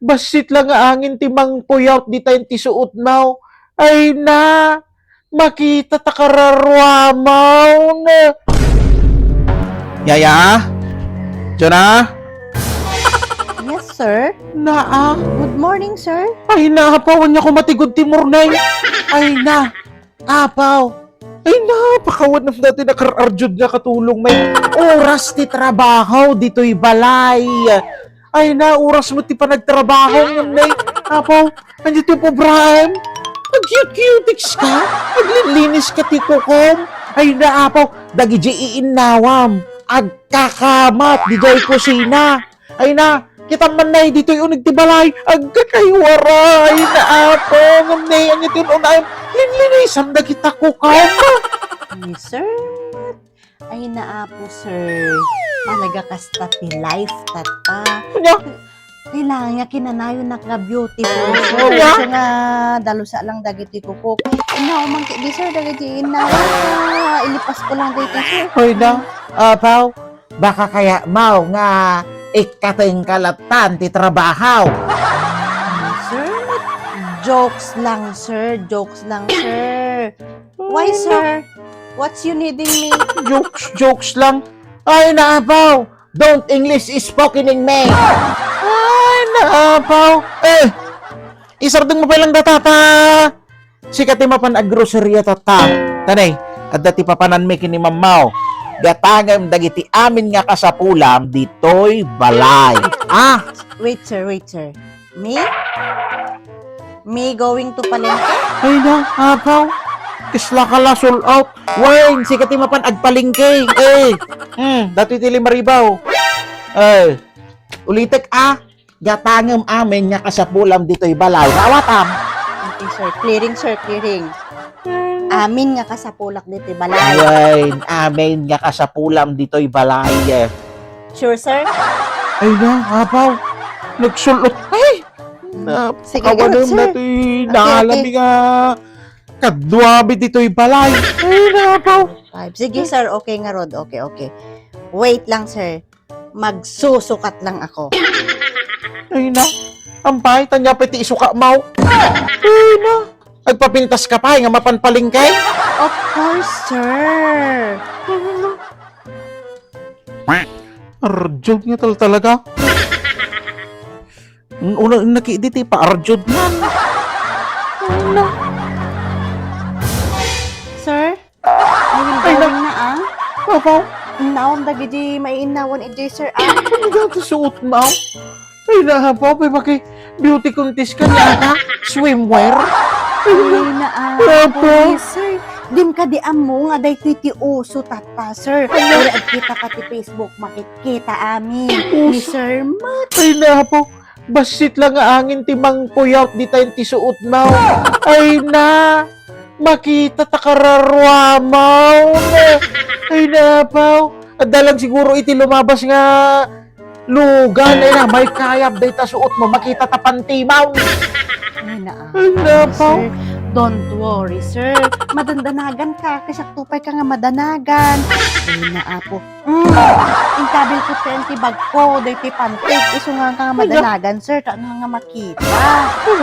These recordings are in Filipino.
basit lang nga angin timang puyat di tayo tisuot now. Ay na, makita takararwamaw na. Yaya? Jona? Yes, sir. Naa? Good morning, sir. Ay na, apawan niya ko matigod timur na. Ay na, apaw. Ay na, pakawan na natin nakararjud nga katulong may oras ti trabaho dito'y balay. Ay na, oras mo ti pa nagtrabaho ng nay. Apaw, andito po, Brian. Nag-cute-cutics ka? Naglilinis ka ti kukom? Ay na, apaw, dagi di iinawam. Agkakamat, di jay kusina. Ay na, kita man na dito'y unig ti balay. Agkakaywaray na apaw. Ngamnay, ang ito unayam. Linlinisan na kita kukom. Yes, sir. Ay, naapo, sir. Talaga kasta ti life, tata. Kanya, Kailangan nga kinanayon na ka beautiful, sir. Oh, yeah? Kasi nga, dalusa lang dagiti kukuk. Inaw, mangki di, sir, dagiti inaw. Ilipas ko lang dito, sir. hoy na, apaw. Baka kaya mau nga ikating kalatan ti trabaho. Sir, jokes lang, sir. Jokes lang, sir. Why, sir? What's you needing me? Jokes lang. Ay, naapaw. Don't English is spoken in me. Ay, naapaw. Isardeng mo pa lang datata. Sikat ti mapan agrocerya tata. Tanay, at dati papanan mi kini mamaw. Gatangam dagiti amin nga kasapulam ditoy balay. Wait, sir. Me? Me going to palengke? Ay na, apaw. Isla ka la sold out. Wayne, sikat ti mapan agpalingke. Dati ti limaribaw. Ulitek gatangam amin nga kasapulam ditoy balay. Nawatam. Okay, sir. Clearing. Amin nga kasapulak dito, balay. Wayne, amin nga kasapulam ditoy balay. Sure, sir? Ay na, apaw. Nagsulot. Ay! Sige, Kawanan sir. dati naalami nga kadwabi dito'y balay. Ay, napaw. Sige, sir. Okay nga, Rod. Okay. Wait lang, sir. Magsusukat lang ako. Ay na, ampay, tanya pati isuka mau. Ay na, agpapintas ka pa, nga mapanpaling kay. Of course, sir. Arjod nga talaga. Una nakiditi pa, arjod na. Ay na. Sir? I will going na, Apaw, Naon dagiti mainawan iti, sir, ano nga ito suot mau? Ay na, apaw, may maki beauty contest ka niya ka? Swimwear? Ay na, Apo. sir. Dim ka di amo nga day ti uso tata, sir. Pero at kita ka ti Facebook, makikita amin. Ni Sir Mat. Ay na, apaw. Basit lang nga angin timang puyat di tayo tisuot mau. Ay na, makita takararwamaw na. Ay na, apaw. At dalang siguro iti lumabas nga lugan. Ay na, may kayab day tasuot mo. Makita tapantimaw. Ay na, Ay na, apaw. sir. Don't worry, sir. Madandanagan ka. Kasi tupay ka nga madanagan. Ay na, apo. Yung kabil ko 20 bag ko. Day ti pantik. Iso nga ka nga madanagan, sir. Ka nga makita. Ay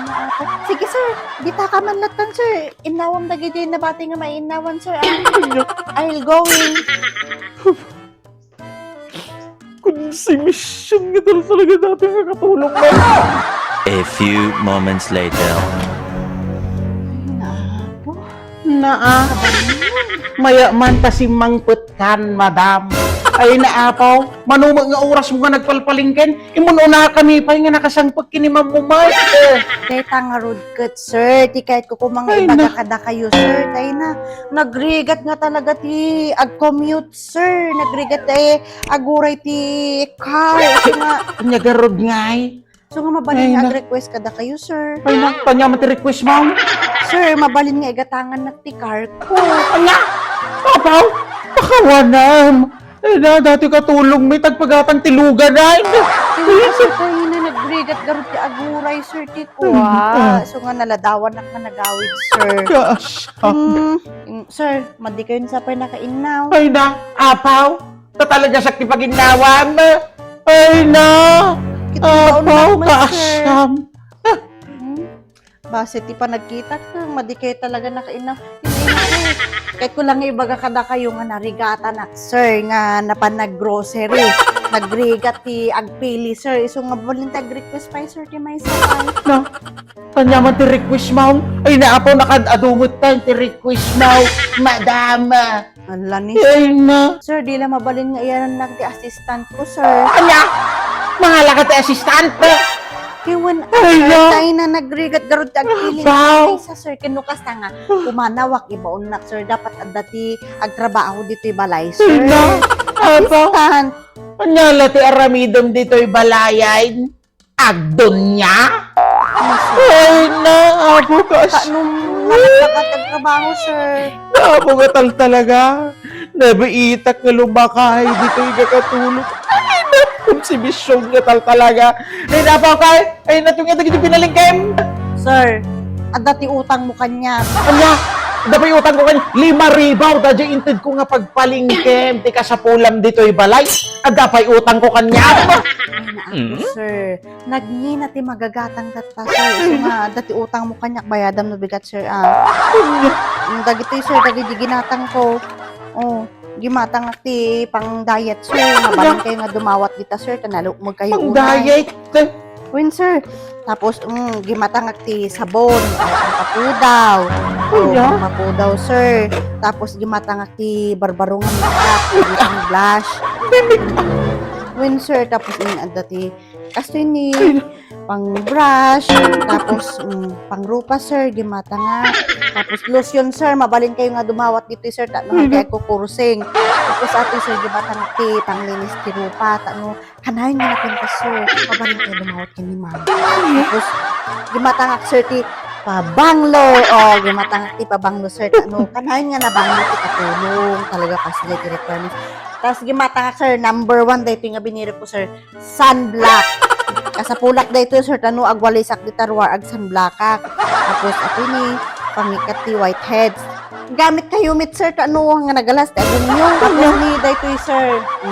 na, apo. Sige, sir. Di ta ka manlatan, sir. Inawam dagiti na bati nga mainawan, sir. I'll go in. Kung si mission nga talaga natin kakatulong na. A few moments later. Naa, maya man ta si mangput kan, madam. Ay naapaw, manumag nga oras mo nga nagpalpalingken, imununa kami pa nga nakasangpag kinimam mo, Mike. Day nga road cut, sir. Ti kahit ko kumang Ay, ibaga kada kayo, sir. Day na, nagrigat nga talaga ti ag-commute, sir. Nagrigat aguray ti car. So nga, Kanya garod ngay. so nga mabalin Ay, nga na. ag-request kada kayo, sir. Ay na, kanya mati-request mo. Sir, mabalin nga igatangan na ti car ko. Kanya, apaw, pakawanam. Ay na, dati katulong may tagpagatang tilugan ay. Kaya sir, kayo na nagrigat garot ti aguray, sir. Ti kuha. So nga naladawan na ka nagawid, sir. Gosh. Sir, madi kayo sa pa nakainaw. Ay na, apaw, ta talaga sakti paginawan. Ay na, Kitibaon na Apaw, mo, sir. kaasam. Hmm? Base ti pa nagkita ka, madikay talaga nakainam. Hindi kahit ko lang ibaga kada kayo nga narigata na, sir, nga napan nag-grocery. Nagrigat ti agpili, sir. Iso nga balintag request pa, sir, ti may sakay. Na, kanya man ti request ma'am. Ay naapaw nakadadumot tayo ti request ma'am. Madama. Ala ni, Ay na. sir, di lang mabalin nga iyan ang ti assistant ko, sir. Kanya, mga lakati assistant. Kiwan, Ay, sir, no. tayo na nagrigat garot ti agpili. Wow. Ay, sa sir, kinukas ta nga. Kumanawak, ibaon na, sir. Dapat adati agtrabaho dito balay, sir. Ay na. Apaw. Assistant. Kanya lati aramidom dito'y balayan. Agdon niya. Ay na, apo kas. Nung nalakat ang trabaho, sir. Apo gatal talaga. Nabaitak nga lumakay dito'y kakatulog. Ay na, konsibisyon gatal talaga. Ay na, apo kay. Ay na, tunga dito pinalingkem. Sir, at dati utang mo kanya. Kanya, dapat utang ko kanya, 5,000, dadya inted ko nga pagpalingkem, tika sa pulam dito'y balay, at dapat utang ko kanya. Ay na ako, sir. Nagni na ti magagatang kata, sir. Iso nga, dati utang mo kanya, bayadam no bigat, sir. Yung dagiti, sir, dagiti ginatang ko. Oh, gimatang ti pang diet, sir. Mabalang kayo nga dumawat kita, sir. Tanalo mo kayo Ang unay. diet. Win, sir. Tapos, gimatang ti sabon. Ang papudaw. Oh, Kuya? ang papudaw, sir. Tapos, gimatang ti barbarungan makeup. Ang blush. Win, sir. Tapos, dati kastoy ni pang brush. Tapos, pang rupa, sir. Gimatang nga. Tapos, lotion, sir. Mabalin kayo nga dumawat dito, sir. Mga kaya ko kursing. Tapos, ato, sir, gimatang ti panglinis ti rupa. Tano, kanayon nga natin ka, sir. Mabalin kayo dumawat kayo ni ma'am. Tapos, gimatangak, sir, ti pabanglo. O, gimatangak ti pabanglo, sir. Ano, kanayon nga na banglo ti katulong. Talaga facility requirements. Tapos, gimatangak, sir, number 1 dito nga biniri ko, sir, sunblock. Kasapulak dito, sir, tano, agwalisak di tarwar, ag sunblockak. Tapos, ato ni, pangikat ti whiteheads. Gamit kayo mit, sir, tano, nga nagalas, ti agong nyo. Tapos ni, dito, sir,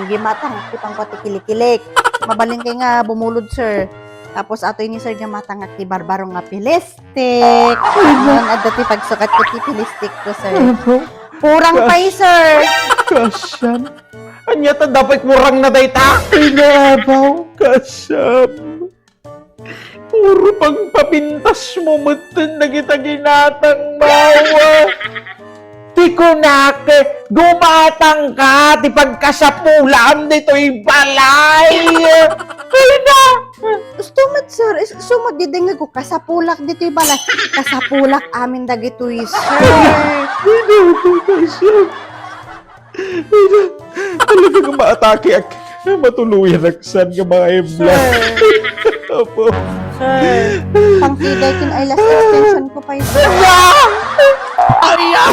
gimatangak ti pangkwati kilik-kilik. Mabaling kayo nga bumulod, sir. Tapos ato ni sir gimatang at ti barbaro nga pilistik. Ano adto ti pagsukat ko ti pilistik ko, sir. Apo, Purang pay, sir. kasyam. Anya ta dapat murang na dayta. Ay na, apaw, kasyam. Puro pang papintas mo mutin na kita ginatang mawa. Ti kunake, gumatang ka, ti pagkasapulan dito'y balay. Ay na! Stumad, sir. Sumad didinga ko kasapulak dito'y balay. Kasapulak amin dagito'y, sir. Ay na, kasyam. Ay na, talaga nga maatake ak. Matuluyan aksan nga mga ebla. Sir. Apo. Sir. Pangkiday kin ay last extension ko pa, sir. Ayan!